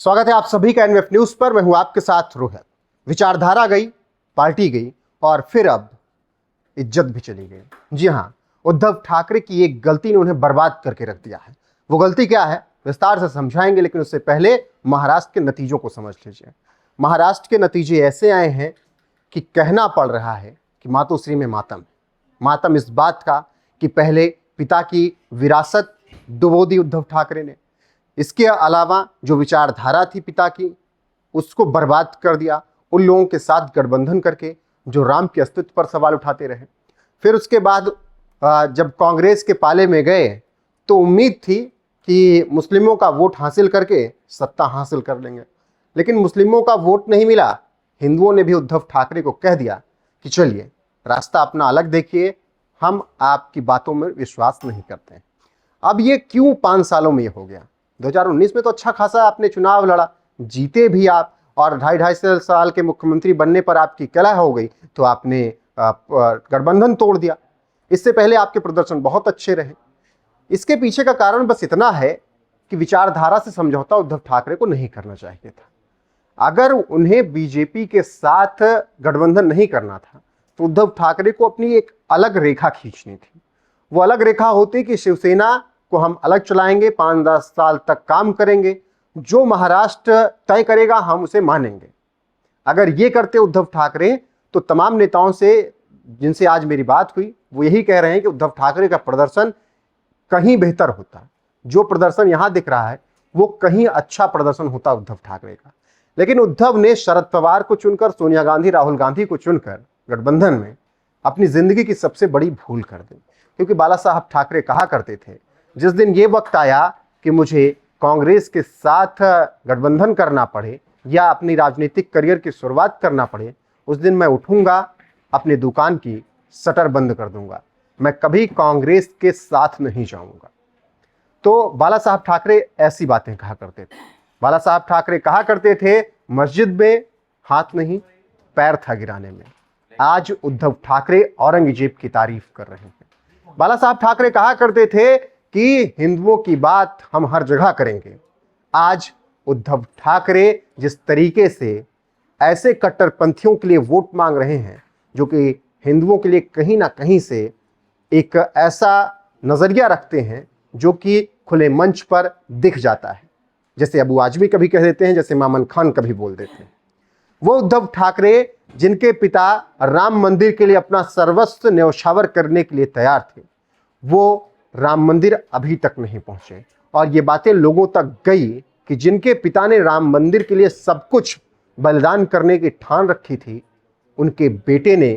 स्वागत है आप सभी का एनएफ न्यूज पर। मैं हूं आपके साथ रोहित। विचारधारा गई, पार्टी गई और फिर अब इज्जत भी चली गई। जी हां, उद्धव ठाकरे की एक गलती ने उन्हें बर्बाद करके रख दिया है। वो गलती क्या है विस्तार से समझाएंगे, लेकिन उससे पहले महाराष्ट्र के नतीजों को समझ लीजिए। महाराष्ट्र के नतीजे ऐसे आए हैं कि कहना पड़ रहा है कि मातोश्री में मातम। मातम इस बात का कि पहले पिता की विरासत डुबो दी उद्धव ठाकरे ने, इसके अलावा जो विचारधारा थी पिता की उसको बर्बाद कर दिया उन लोगों के साथ गठबंधन करके जो राम के अस्तित्व पर सवाल उठाते रहे। फिर उसके बाद जब कांग्रेस के पाले में गए तो उम्मीद थी कि मुस्लिमों का वोट हासिल करके सत्ता हासिल कर लेंगे, लेकिन मुस्लिमों का वोट नहीं मिला। हिंदुओं ने भी उद्धव ठाकरे को कह दिया कि चलिए रास्ता अपना अलग देखिए, हम आपकी बातों में विश्वास नहीं करते हैं। अब ये क्यों 5 सालों में ये हो गया? 2019 में तो अच्छा खासा आपने चुनाव लड़ा, जीते भी आप, और 2.5 साल के मुख्यमंत्री बनने पर आपकी कला हो गई तो आपने गठबंधन तोड़ दिया। इससे पहले आपके प्रदर्शन बहुत अच्छे रहे। इसके पीछे का कारण बस इतना है कि विचारधारा से समझौता उद्धव ठाकरे को नहीं करना चाहिए था। अगर उन्हें बीजेपी के साथ गठबंधन नहीं करना था तो उद्धव ठाकरे को अपनी एक अलग रेखा खींचनी थी। वो अलग रेखा होती कि शिवसेना को हम अलग चलाएंगे, 5-10 साल तक काम करेंगे, जो महाराष्ट्र तय करेगा हम उसे मानेंगे। अगर ये करते उद्धव ठाकरे तो तमाम नेताओं से जिनसे आज मेरी बात हुई वो यही कह रहे हैं कि उद्धव ठाकरे का प्रदर्शन कहीं बेहतर होता। जो प्रदर्शन यहां दिख रहा है वो कहीं अच्छा प्रदर्शन होता उद्धव ठाकरे का। लेकिन उद्धव ने शरद पवार को चुनकर, सोनिया गांधी, राहुल गांधी को चुनकर गठबंधन में अपनी जिंदगी की सबसे बड़ी भूल कर दी। क्योंकि बाला साहब ठाकरे कहा करते थे, जिस दिन ये वक्त आया कि मुझे कांग्रेस के साथ गठबंधन करना पड़े या अपनी राजनीतिक करियर की शुरुआत करना पड़े, उस दिन मैं उठूंगा, अपनी दुकान की शटर बंद कर दूंगा, मैं कभी कांग्रेस के साथ नहीं जाऊंगा। तो बाला साहब ठाकरे ऐसी बातें कहा करते थे। बाला साहब ठाकरे कहा करते थे, मस्जिद में हाथ नहीं पैर था गिराने में। आज उद्धव ठाकरे औरंगजेब की तारीफ कर रहे हैं। बाला साहब ठाकरे कहा करते थे कि हिंदुओं की बात हम हर जगह करेंगे। आज उद्धव ठाकरे जिस तरीके से ऐसे कट्टरपंथियों के लिए वोट मांग रहे हैं जो कि हिंदुओं के लिए कहीं ना कहीं से एक ऐसा नजरिया रखते हैं जो कि खुले मंच पर दिख जाता है, जैसे अबू आजमी कभी कह देते हैं, जैसे मामन खान कभी बोल देते हैं। वो उद्धव ठाकरे जिनके पिता राम मंदिर के लिए अपना सर्वस्व न्यौछावर करने के लिए तैयार थे, वो राम मंदिर अभी तक नहीं पहुंचे। और ये बातें लोगों तक गई कि जिनके पिता ने राम मंदिर के लिए सब कुछ बलिदान करने की ठान रखी थी, उनके बेटे ने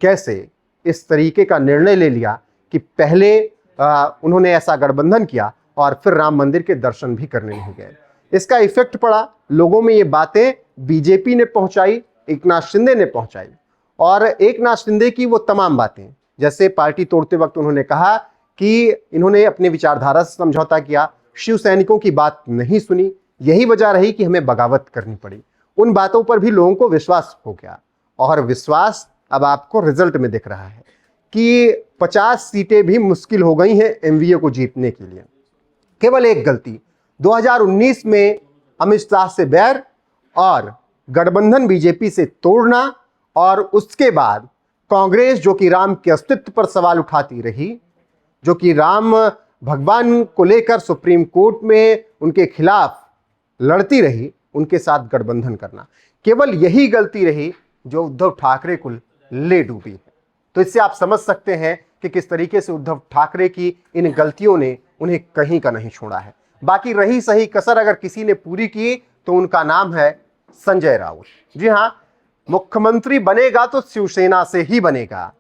कैसे इस तरीके का निर्णय ले लिया कि पहले उन्होंने ऐसा गठबंधन किया और फिर राम मंदिर के दर्शन भी करने नहीं गए। इसका इफेक्ट पड़ा लोगों में। ये बातें बीजेपी ने पहुंचाई, एकनाथ शिंदे ने पहुंचाई, और एकनाथ शिंदे की वो तमाम बातें, जैसे पार्टी तोड़ते वक्त उन्होंने कहा कि इन्होंने अपने विचारधारा से समझौता किया, शिव सैनिकों की बात नहीं सुनी, यही वजह रही कि हमें बगावत करनी पड़ी। उन बातों पर भी लोगों को विश्वास हो गया, और विश्वास अब आपको रिजल्ट में दिख रहा है कि 50 सीटें भी मुश्किल हो गई हैं एमवीए को जीतने के लिए। केवल एक गलती, 2019 में अमित शाह से बैर और गठबंधन बीजेपी से तोड़ना, और उसके बाद कांग्रेस जो कि राम के अस्तित्व पर सवाल उठाती रही, जो कि राम भगवान को लेकर सुप्रीम कोर्ट में उनके खिलाफ लड़ती रही, उनके साथ गठबंधन करना, केवल यही गलती रही जो उद्धव ठाकरे को ले डूबी है। तो इससे आप समझ सकते हैं कि किस तरीके से उद्धव ठाकरे की इन गलतियों ने उन्हें कहीं का नहीं छोड़ा है। बाकी रही सही कसर अगर किसी ने पूरी की तो उनका नाम है संजय राउत। जी हां, मुख्यमंत्री बनेगा तो शिवसेना से ही बनेगा,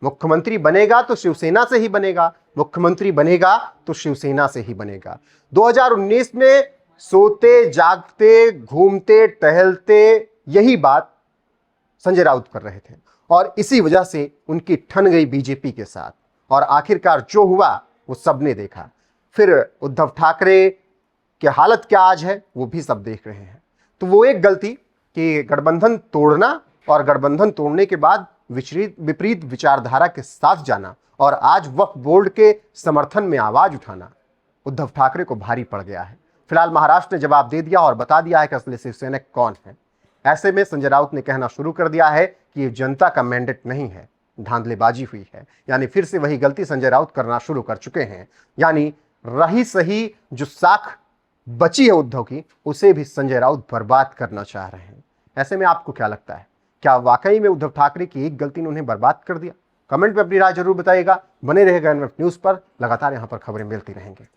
मुख्यमंत्री बनेगा तो शिवसेना से ही बनेगा, मुख्यमंत्री बनेगा तो शिवसेना से ही बनेगा। 2019 में सोते जागते घूमते टहलते यही बात संजय राउत कर रहे थे, और इसी वजह से उनकी ठन गई बीजेपी के साथ, और आखिरकार जो हुआ वो सबने देखा। फिर उद्धव ठाकरे की हालत क्या आज है वो भी सब देख रहे हैं। तो वो एक गलती कि गठबंधन तोड़ना, और गठबंधन तोड़ने के बाद विपरीत विचारधारा के साथ जाना, और आज वक्फ बोर्ड के समर्थन में आवाज उठाना उद्धव ठाकरे को भारी पड़ गया है। फिलहाल महाराष्ट्र ने जवाब दे दिया और बता दिया है कि असली शिवसैनिक कौन है। ऐसे में संजय राउत ने कहना शुरू कर दिया है कि ये जनता का मैंडेट नहीं है, धांधलेबाजी हुई है। यानी फिर से वही गलती संजय राउत करना शुरू कर चुके हैं। यानी रही सही जो साख बची है उद्धव की, उसे भी संजय राउत बर्बाद करना चाह रहे हैं। ऐसे में आपको क्या लगता है, क्या वाकई में उद्धव ठाकरे की एक गलती ने उन्हें बर्बाद कर दिया? कमेंट में अपनी राय जरूर बताइएगा। बने रहेगा एनएफ न्यूज पर, लगातार यहां पर खबरें मिलती रहेंगी।